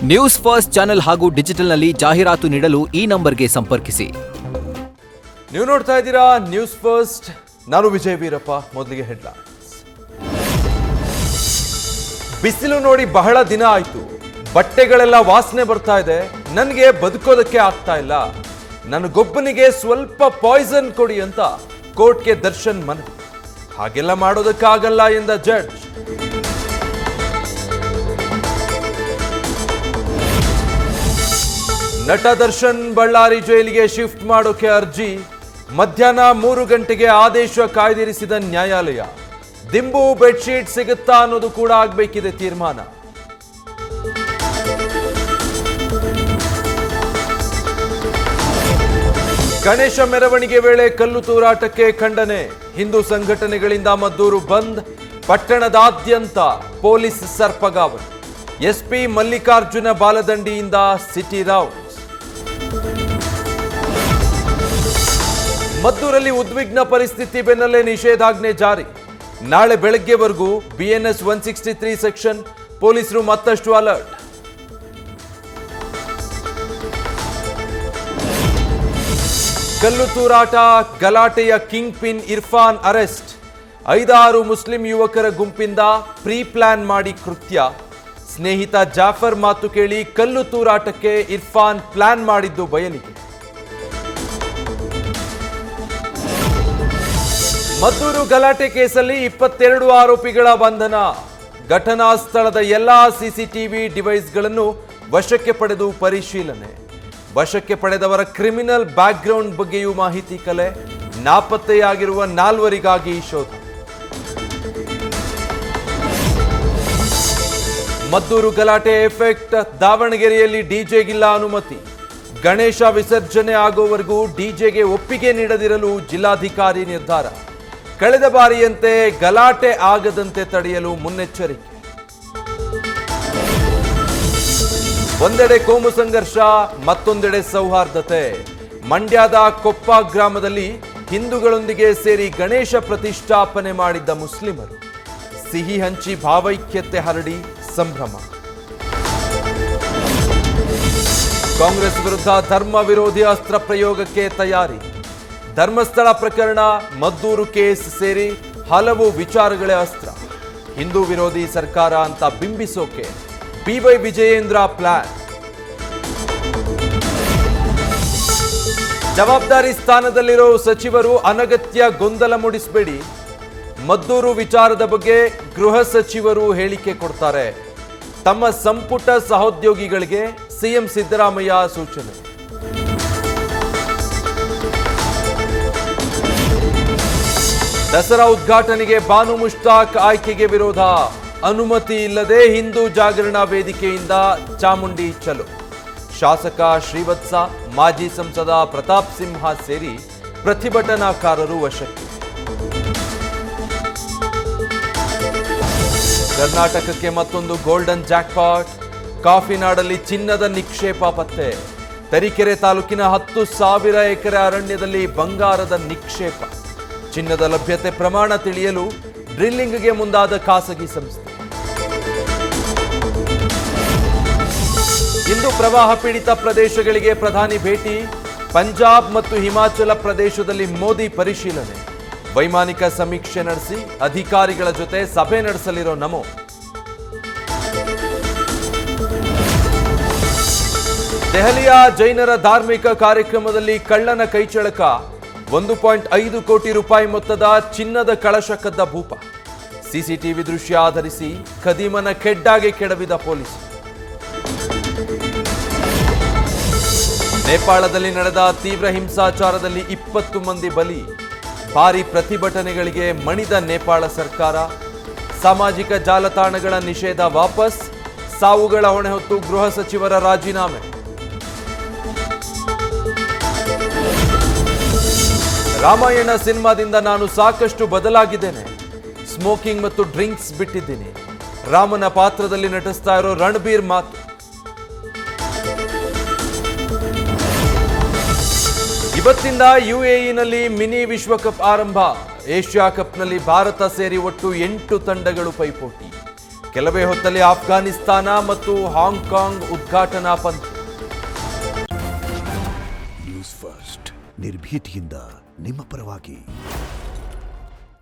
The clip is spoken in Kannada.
ನ್ಯೂಸ್ ಫಸ್ಟ್ ಚಾನೆಲ್ ಹಾಗೂ ಡಿಜಿಟಲ್ನಲ್ಲಿ ಜಾಹೀರಾತು ನೀಡಲು ಈ ನಂಬರ್ಗೆ ಸಂಪರ್ಕಿಸಿ. ನೀವು ನೋಡ್ತಾ ಇದ್ದೀರಾ ನ್ಯೂಸ್ ಫಸ್ಟ್. ನಾನು ವಿಜಯ್ ವೀರಪ್ಪ. ಮೊದಲಿಗೆ ಹೆಡ್ಲೈನ್ಸ್. ಬಿಸಿಲು ನೋಡಿ ಬಹಳ ದಿನ ಆಯ್ತು. ಬಟ್ಟೆಗಳೆಲ್ಲ ವಾಸನೆ ಬರ್ತಾ ಇದೆ. ನನಗೆ ಬದುಕೋದಕ್ಕೆ ಆಗ್ತಾ ಇಲ್ಲ. ನನಗೊಬ್ಬನಿಗೆ ಸ್ವಲ್ಪ ಪಾಯ್ಸನ್ ಕೊಡಿ ಅಂತ ಕೋರ್ಟ್ಗೆ ದರ್ಶನ್ ಮನವಿ. ಹಾಗೆಲ್ಲ ಮಾಡೋದಕ್ಕಾಗಲ್ಲ ಎಂದ ಜಡ್ಜ್. ನಟ ದರ್ಶನ್ ಬಳ್ಳಾರಿ ಜೈಲಿಗೆ ಶಿಫ್ಟ್ ಮಾಡೋಕೆ ಅರ್ಜಿ. ಮಧ್ಯಾಹ್ನ 3 ಗಂಟೆಗೆ ಆದೇಶ ಕಾಯ್ದಿರಿಸಿದ ನ್ಯಾಯಾಲಯ. ದಿಂಬು ಬೆಡ್ಶೀಟ್ ಸಿಗುತ್ತಾ ಅನ್ನೋದು ಕೂಡ ಆಗಬೇಕಿದೆ ತೀರ್ಮಾನ. ಗಣೇಶ ಮೆರವಣಿಗೆ ವೇಳೆ ಕಲ್ಲು ತೂರಾಟಕ್ಕೆ ಖಂಡನೆ. ಹಿಂದೂ ಸಂಘಟನೆಗಳಿಂದ ಮದ್ದೂರು ಬಂದ್. ಪಟ್ಟಣದಾದ್ಯಂತ ಪೊಲೀಸ್ ಸರ್ಪಗಾವಲು. ಎಸ್ಪಿ ಮಲ್ಲಿಕಾರ್ಜುನ ಬಾಲದಂಡಿಯಿಂದ ಸಿಟಿ ರೌಂಡ್ಸ್. ಮದ್ದೂರಲ್ಲಿ ಉದ್ವಿಗ್ನ ಪರಿಸ್ಥಿತಿ ಬೆನ್ನಲ್ಲೇ ನಿಷೇಧಾಜ್ಞೆ ಜಾರಿ. ನಾಳೆ ಬೆಳಗ್ಗೆವರೆಗೂ BNS 163 ಸೆಕ್ಷನ್. ಪೊಲೀಸರು ಮತ್ತಷ್ಟು ಅಲರ್ಟ್. ಕಲ್ಲು ತೂರಾಟ ಗಲಾಟೆಯ ಕಿಂಗ್ ಪಿನ್ ಇರ್ಫಾನ್ ಅರೆಸ್ಟ್. 5-6 ಮುಸ್ಲಿಂ ಯುವಕರ ಗುಂಪಿಂದ ಪ್ರೀ ಪ್ಲಾನ್ ಮಾಡಿ ಕೃತ್ಯ. ಸ್ನೇಹಿತ ಜಾಫರ್ ಮಾತು ಕೇಳಿ ಕಲ್ಲು ತೂರಾಟಕ್ಕೆ ಇರ್ಫಾನ್ ಪ್ಲಾನ್ ಮಾಡಿದ್ದು ಬಯಲಿಗೆ. ಮದ್ದೂರು ಗಲಾಟೆ ಕೇಸಲ್ಲಿ 22 ಆರೋಪಿಗಳ ಬಂಧನ. ಘಟನಾ ಸ್ಥಳದ ಎಲ್ಲಾ ಸಿಸಿಟಿವಿ ಡಿವೈಸ್ಗಳನ್ನು ವಶಕ್ಕೆ ಪಡೆದು ಪರಿಶೀಲನೆ. ವಶಕ್ಕೆ ಪಡೆದವರ ಕ್ರಿಮಿನಲ್ ಬ್ಯಾಕ್ಗ್ರೌಂಡ್ ಬಗ್ಗೆಯೂ ಮಾಹಿತಿ ಕಲೆ. ನಾಪತ್ತೆಯಾಗಿರುವ 4ವರಿಗಾಗಿ ಶೋಧ. ಮದ್ದೂರು ಗಲಾಟೆ ಎಫೆಕ್ಟ್. ದಾವಣಗೆರೆಯಲ್ಲಿ ಡಿಜೆಗಿಲ್ಲ ಅನುಮತಿ. ಗಣೇಶ ವಿಸರ್ಜನೆ ಆಗೋವರೆಗೂ ಡಿಜೆಗೆ ಒಪ್ಪಿಗೆ ನೀಡದಿರಲು ಜಿಲ್ಲಾಧಿಕಾರಿ ನಿರ್ಧಾರ. ಕಳೆದ ಬಾರಿಯಂತೆ ಗಲಾಟೆ ಆಗದಂತೆ ತಡೆಯಲು ಮುನ್ನೆಚ್ಚರಿಕೆ. ಒಂದೆಡೆ ಕೋಮು ಸಂಘರ್ಷ, ಮತ್ತೊಂದೆಡೆ ಸೌಹಾರ್ದತೆ. ಮಂಡ್ಯದ ಕೊಪ್ಪ ಗ್ರಾಮದಲ್ಲಿ ಹಿಂದೂಗಳೊಂದಿಗೆ ಸೇರಿ ಗಣೇಶ ಪ್ರತಿಷ್ಠಾಪನೆ ಮಾಡಿದ್ದ ಮುಸ್ಲಿಮರು ಸಿಹಿ ಹಂಚಿ ಭಾವೈಕ್ಯತೆ ಹರಡಿ ಸಂಭ್ರಮ. ಕಾಂಗ್ರೆಸ್ ವಿರುದ್ಧ ಧರ್ಮ ವಿರೋಧಿ ಅಸ್ತ್ರ ಪ್ರಯೋಗಕ್ಕೆ ತಯಾರಿ. ಧರ್ಮಸ್ಥಳ ಪ್ರಕರಣ, ಮದ್ದೂರು ಕೇಸ್ ಸೇರಿ ಹಲವು ವಿಚಾರಗಳೇ ಅಸ್ತ್ರ. ಹಿಂದೂ ವಿರೋಧಿ ಸರ್ಕಾರ ಅಂತ ಬಿಂಬಿಸೋಕೆ BY ವಿಜಯೇಂದ್ರ ಪ್ಲಾನ್. ಜವಾಬ್ದಾರಿ ಸ್ಥಾನದಲ್ಲಿರೋ ಸಚಿವರು ಅನಗತ್ಯ ಗೊಂದಲ ಮೂಡಿಸಬೇಡಿ. ಮದ್ದೂರು ವಿಚಾರದ ಬಗ್ಗೆ ಗೃಹ ಸಚಿವರು ಹೇಳಿಕೆ ಕೊಡ್ತಾರೆ. ತಮ್ಮ ಸಂಪುಟ ಸಹೋದ್ಯೋಗಿಗಳಿಗೆ CM ಸಿದ್ದರಾಮಯ್ಯ ಸೂಚನೆ. ದಸರಾ ಉದ್ಘಾಟನೆಗೆ ಬಾನು ಮುಷ್ತಾಕ್ ಆಯ್ಕೆಗೆ ವಿರೋಧ. ಅನುಮತಿ ಇಲ್ಲದೆ ಹಿಂದೂ ಜಾಗರಣಾ ವೇದಿಕೆಯಿಂದ ಚಾಮುಂಡಿ ಚಲೋ. ಶಾಸಕ ಶ್ರೀವತ್ಸ, ಮಾಜಿ ಸಂಸದ ಪ್ರತಾಪ್ ಸಿಂಹ ಸೇರಿ ಪ್ರತಿಭಟನಾಕಾರರು ವಶಕ್ಕೆ. ಕರ್ನಾಟಕಕ್ಕೆ ಮತ್ತೊಂದು ಗೋಲ್ಡನ್ ಜಾಕ್ಪಾಟ್. ಕಾಫಿನಾಡಲ್ಲಿ ಚಿನ್ನದ ನಿಕ್ಷೇಪ ಪತ್ತೆ. ತರೀಕೆರೆ ತಾಲೂಕಿನ 10,000 ಎಕರೆ ಅರಣ್ಯದಲ್ಲಿ ಬಂಗಾರದ ನಿಕ್ಷೇಪ. ಚಿನ್ನದ ಲಭ್ಯತೆ ಪ್ರಮಾಣ ತಿಳಿಯಲು ಡ್ರಿಲ್ಲಿಂಗ್ಗೆ ಮುಂದಾದ ಖಾಸಗಿ ಸಂಸ್ಥೆ. ಇಂದು ಪ್ರವಾಹ ಪೀಡಿತ ಪ್ರದೇಶಗಳಿಗೆ ಪ್ರಧಾನಿ ಭೇಟಿ. ಪಂಜಾಬ್ ಮತ್ತು ಹಿಮಾಚಲ ಪ್ರದೇಶದಲ್ಲಿ ಮೋದಿ ಪರಿಶೀಲನೆ. ವೈಮಾನಿಕ ಸಮೀಕ್ಷೆ ನಡೆಸಿ ಅಧಿಕಾರಿಗಳ ಜೊತೆ ಸಭೆ ನಡೆಸಲಿರೋ ನಮೋ. ದೆಹಲಿಯ ಜೈನರ ಧಾರ್ಮಿಕ ಕಾರ್ಯಕ್ರಮದಲ್ಲಿ ಕಳ್ಳನ ಕೈಚಳಕ. 1.5 ಕೋಟಿ ರೂಪಾಯಿ ಮೊತ್ತದ ಚಿನ್ನದ ಕಳಶ ಕದ್ದ ಭೂಪ. ಸಿಸಿಟಿವಿ ದೃಶ್ಯ ಆಧರಿಸಿ ಖದೀಮನ ಖೆಡ್ಡಾಗೆ ಕೆಡವಿದ ಪೊಲೀಸರು. ನೇಪಾಳದಲ್ಲಿ ನಡೆದ ತೀವ್ರ ಹಿಂಸಾಚಾರದಲ್ಲಿ 20 ಮಂದಿ ಬಲಿ. ಭಾರೀ ಪ್ರತಿಭಟನೆಗಳಿಗೆ ಮಣಿದ ನೇಪಾಳ ಸರ್ಕಾರ. ಸಾಮಾಜಿಕ ಜಾಲತಾಣಗಳ ನಿಷೇಧ ವಾಪಸ್. ಸಾವುಗಳ ಹೊಣೆ ಹೊತ್ತು ಗೃಹ ಸಚಿವರ ರಾಜೀನಾಮೆ. ರಾಮಾಯಣ ಸಿನಿಮಾದಿಂದ ನಾನು ಸಾಕಷ್ಟು ಬದಲಾಗಿದ್ದೇನೆ. ಸ್ಮೋಕಿಂಗ್ ಮತ್ತು ಡ್ರಿಂಕ್ಸ್ ಬಿಟ್ಟಿದ್ದೀನಿ. ರಾಮನ ಪಾತ್ರದಲ್ಲಿ ನಟಿಸ್ತಾ ಇರೋ ರಣಬೀರ್ ಮಾತು. ಇವತ್ತಿಂದ UAEನಲ್ಲಿ ಮಿನಿ ವಿಶ್ವಕಪ್ ಆರಂಭ. ಏಷ್ಯಾ ಕಪ್ನಲ್ಲಿ ಭಾರತ ಸೇರಿ ಒಟ್ಟು 8 ತಂಡಗಳು ಪೈಪೋಟಿ. ಕೆಲವೇ ಹೊತ್ತಲ್ಲಿ ಆಫ್ಘಾನಿಸ್ತಾನ ಮತ್ತು ಹಾಂಗ್ಕಾಂಗ್ ಉದ್ಘಾಟನಾ ಪಂದ್ಯ. ನ್ಯೂಸ್ ಫಸ್ಟ್ ನಿರ್ಭೀತಿಯಿಂದ ನಿಮ್ಮ ಪರವಾಗಿ.